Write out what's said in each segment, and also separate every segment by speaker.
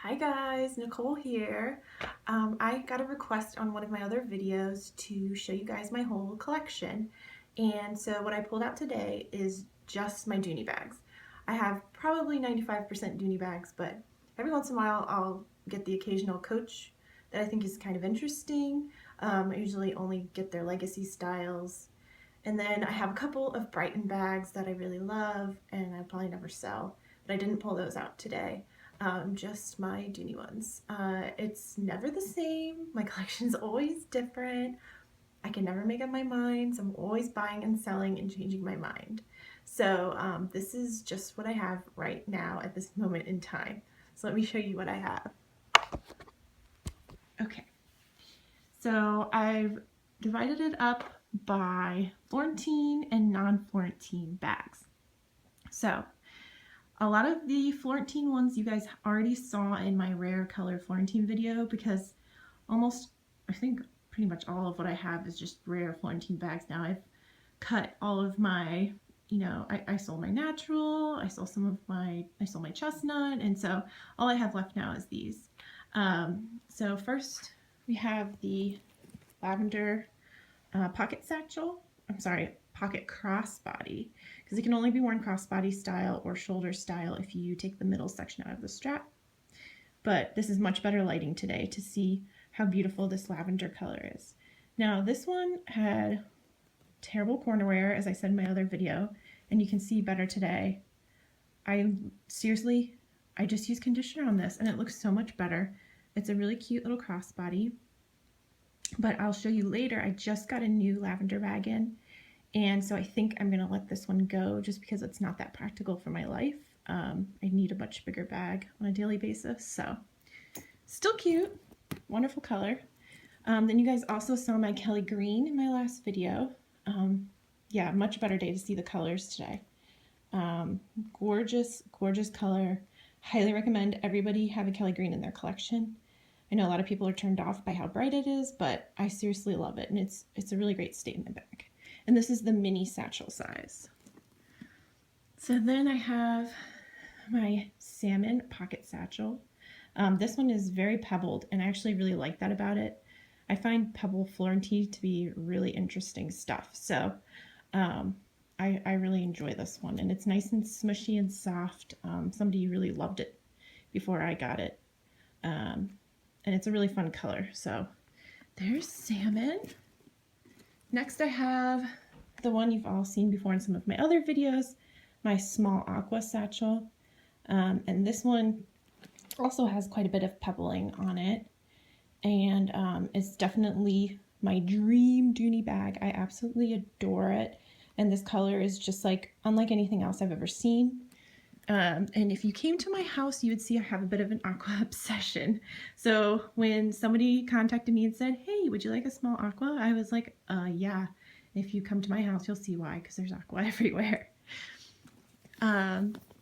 Speaker 1: Hi guys, Nicole here. I got a request on one of my other videos to show you guys my whole collection. And so what I pulled out today is just my Dooney bags. I have probably 95% Dooney bags, but every once in a while I'll get the occasional Coach that I think is kind of interesting. I usually only get their legacy styles. And then I have a couple of Brighton bags that I really love and I probably never sell, but I didn't pull those out today. Just my Dooney ones. It's never the same. My collection's always different. I can never make up my mind, so I'm always buying and selling and changing my mind. So this is just what I have right now at this moment in time. So let me show you what I have. Okay, so I've divided it up by Florentine and non-Florentine bags. So a lot of the Florentine ones you guys already saw in my rare color Florentine video, because almost, I think pretty much all of what I have is just rare Florentine bags now. I've cut all of my, I sold my natural, I sold my chestnut, and so all I have left now is these. So first we have the lavender pocket satchel. I'm sorry, pocket crossbody, because it can only be worn crossbody style or shoulder style if you take the middle section out of the strap. But this is much better lighting today to see how beautiful this lavender color is. Now this one had terrible corner wear, as I said in my other video, and you can see better today. I just used conditioner on this and it looks so much better. It's a really cute little crossbody. But I'll show you later, I just got a new lavender bag in, and so I think I'm gonna let this one go just because it's not that practical for my life. I need a much bigger bag on a daily basis, so still cute, wonderful color. Then you guys also saw my Kelly green in my last video. Yeah, much better day to see the colors today. Gorgeous, gorgeous color. Highly recommend everybody have a Kelly green in their collection. I know a lot of people are turned off by how bright it is, but I seriously love it, and it's a really great statement bag. And this is the mini satchel size. So then I have my salmon pocket satchel. This one is very pebbled, and I actually really like that about it. I find pebble Florentine to be really interesting stuff, so I really enjoy this one, and it's nice and smushy and soft. Somebody really loved it before I got it. And it's a really fun color. So there's salmon. Next I have the one you've all seen before in some of my other videos, my small aqua satchel. And this one also has quite a bit of pebbling on it. And it's definitely my dream Dooney bag. I absolutely adore it. And this color is just like unlike anything else I've ever seen. And if you came to my house, you would see I have a bit of an aqua obsession. So when somebody contacted me and said, hey, would you like a small aqua? I was like, yeah. If you come to my house, you'll see why, because there's aqua everywhere.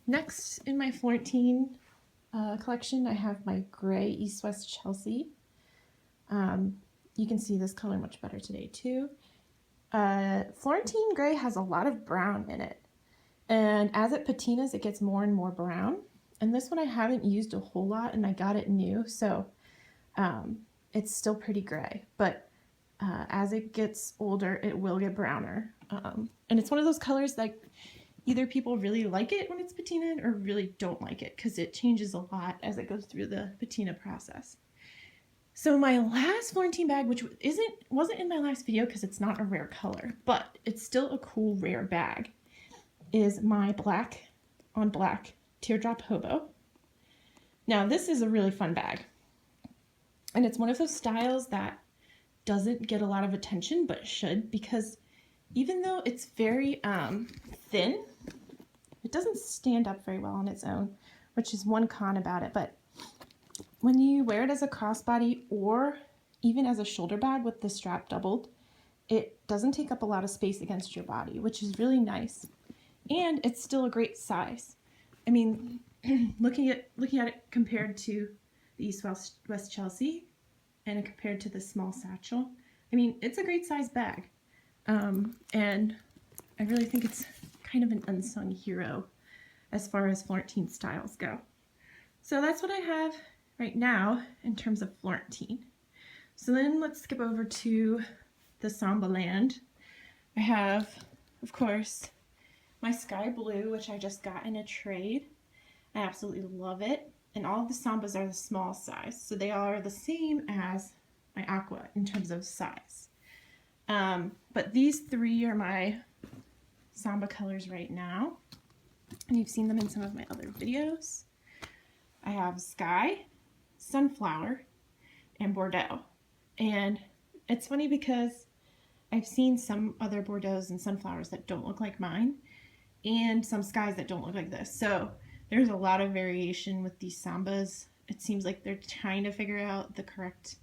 Speaker 1: Next in my Florentine collection, I have my gray East West Chelsea. You can see this color much better today too. Florentine gray has a lot of brown in it. And as it patinas, it gets more and more brown. And this one I haven't used a whole lot, and I got it new, so it's still pretty gray. But as it gets older, it will get browner. And it's one of those colors that either people really like it when it's patinaed or really don't like it, because it changes a lot as it goes through the patina process. So my last Florentine bag, which wasn't in my last video because it's not a rare color, but it's still a cool rare bag, is my black on black teardrop hobo. Now this is a really fun bag, and it's one of those styles that doesn't get a lot of attention but should, because even though it's very thin, it doesn't stand up very well on its own, which is one con about it. But when you wear it as a crossbody or even as a shoulder bag with the strap doubled, it doesn't take up a lot of space against your body, which is really nice. And it's still a great size. I mean, looking at it compared to the East West Chelsea and compared to the small satchel, I mean, it's a great size bag. And I really think it's kind of an unsung hero as far as Florentine styles go. So that's what I have right now in terms of Florentine. So then let's skip over to the Samba land. I have, of course, my sky blue, which I just got in a trade. I absolutely love it. And all of the Sambas are the small size, so they are the same as my aqua in terms of size. But these three are my Samba colors right now, and you've seen them in some of my other videos. I have Sky, Sunflower, and Bordeaux. And it's funny because I've seen some other Bordeauxs and Sunflowers that don't look like mine, and some Skies that don't look like this. So there's a lot of variation with these Sambas. It seems like they're trying to figure out the correct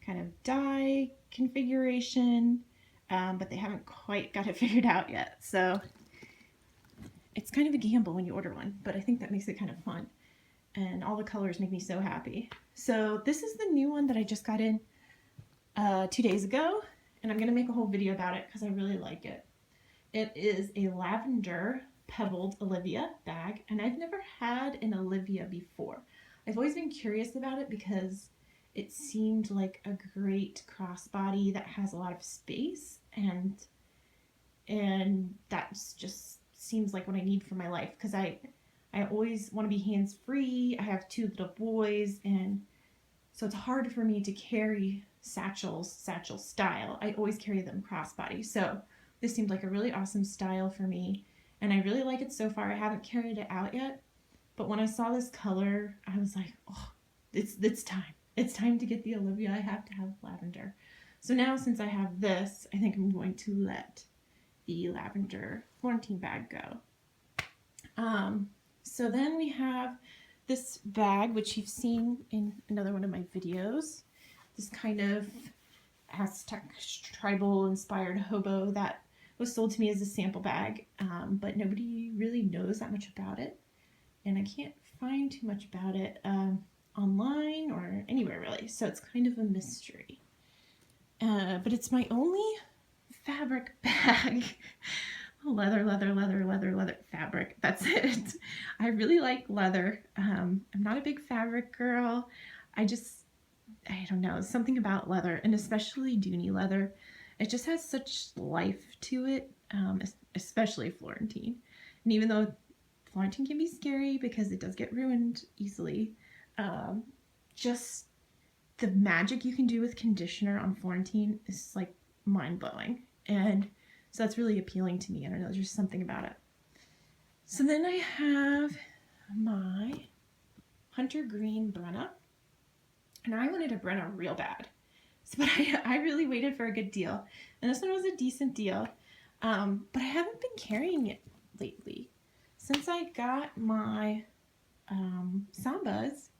Speaker 1: kind of dye configuration, but they haven't quite got it figured out yet. So it's kind of a gamble when you order one, but I think that makes it kind of fun. And all the colors make me so happy. So this is the new one that I just got in 2 days ago, and I'm going to make a whole video about it because I really like it. It is a lavender pebbled Olivia bag, and I've never had an Olivia before. I've always been curious about it because it seemed like a great crossbody that has a lot of space, and that just seems like what I need for my life, because I always want to be hands-free. I have 2 little boys, and so it's hard for me to carry satchel style. I always carry them crossbody. So this seemed like a really awesome style for me, and I really like it so far. I haven't carried it out yet, but when I saw this color, I was like, oh, it's time. It's time to get the Olivia. I have to have lavender. So now, since I have this, I think I'm going to let the lavender Florentine bag go. So then we have this bag, which you've seen in another one of my videos. This kind of Aztec tribal inspired hobo that was sold to me as a sample bag, but nobody really knows that much about it, and I can't find too much about it online or anywhere really, so it's kind of a mystery. But it's my only fabric bag. Leather fabric. That's it. I really like leather. I'm not a big fabric girl. I don't know, something about leather, and especially Dooney leather. It just has such life to it, especially Florentine. And even though Florentine can be scary because it does get ruined easily, just the magic you can do with conditioner on Florentine is like mind-blowing. And so that's really appealing to me. I don't know, there's just something about it. So then I have my Hunter Green Brenna. And I wanted a Brenna real bad. But I really waited for a good deal. And this one was a decent deal. But I haven't been carrying it lately. Since I got my Sambas,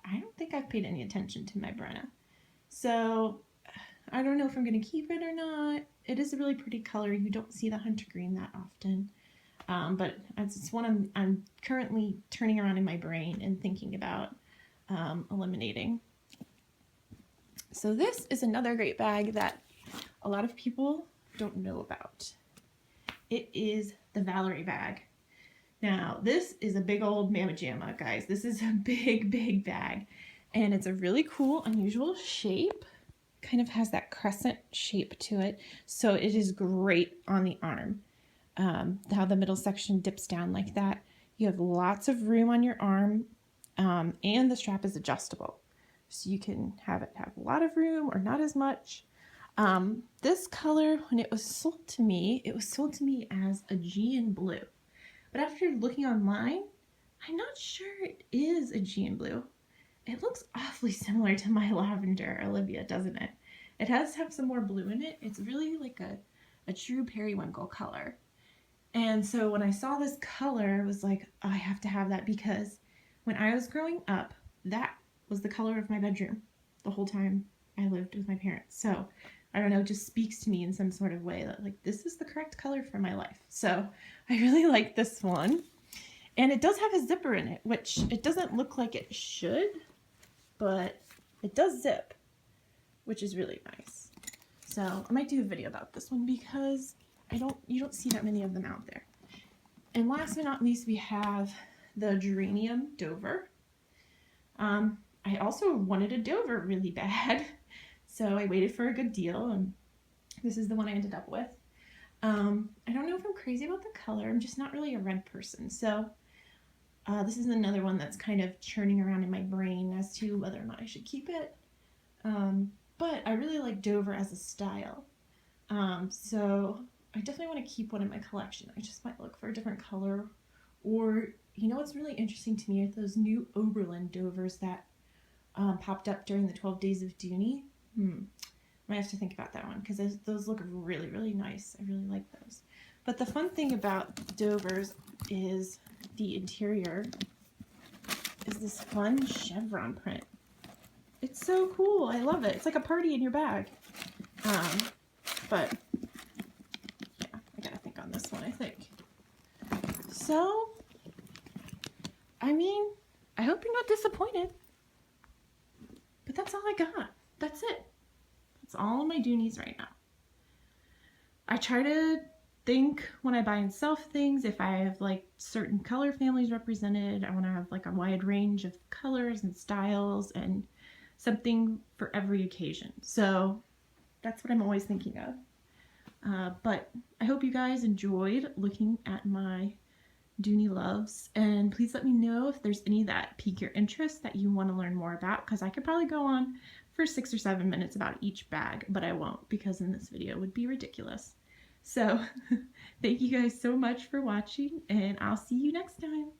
Speaker 1: I don't think I've paid any attention to my Brenna. So I don't know if I'm going to keep it or not. It is a really pretty color. You don't see the Hunter Green that often. But it's one I'm currently turning around in my brain and thinking about eliminating. So this is another great bag that a lot of people don't know about. It is the Valerie bag. Now, this is a big old mamma jamma, guys. This is a big bag, and it's a really cool, unusual shape. Kind of has that crescent shape to it, so it is great on the arm. How the middle section dips down like that. You have lots of room on your arm, and the strap is adjustable, so you can have it have a lot of room or not as much. This color, when it was sold to me as Aegean blue. But after looking online, I'm not sure it is Aegean blue. It looks awfully similar to my lavender Olivia, doesn't it? It has to have some more blue in it. It's really like a true periwinkle color. And so when I saw this color, I was like, oh, I have to have that, because when I was growing up, that was the color of my bedroom the whole time I lived with my parents. So I don't know, it just speaks to me in some sort of way that, like, this is the correct color for my life. So I really like this one. And it does have a zipper in it, which it doesn't look like it should, but it does zip, which is really nice. So I might do a video about this one because you don't see that many of them out there. And last but not least, we have the Geranium Dover. I also wanted a Dover really bad. So I waited for a good deal, and this is the one I ended up with. I don't know if I'm crazy about the color. I'm just not really a red person. So this is another one that's kind of churning around in my brain as to whether or not I should keep it. But I really like Dover as a style. So I definitely want to keep one in my collection. I just might look for a different color. Or, you know what's really interesting to me are those new Oberlin Dovers that popped up during the 12 Days of Dooney. I have to think about that one because those look really, really nice. I really like those. But the fun thing about Dovers is the interior is this fun chevron print. It's so cool. I love it. It's like a party in your bag. But yeah, I gotta think on this one, I think. So, I mean, I hope you're not disappointed. But that's all I got. That's it. That's all of my Dooneys right now. I try to think when I buy and sell things, if I have like certain color families represented, I want to have like a wide range of colors and styles and something for every occasion. So that's what I'm always thinking of. But I hope you guys enjoyed looking at my Dooney loves, and please let me know if there's any that pique your interest that you want to learn more about, because I could probably go on for 6 or 7 minutes about each bag, but I won't, because in this video it would be ridiculous. So thank you guys so much for watching, and I'll see you next time.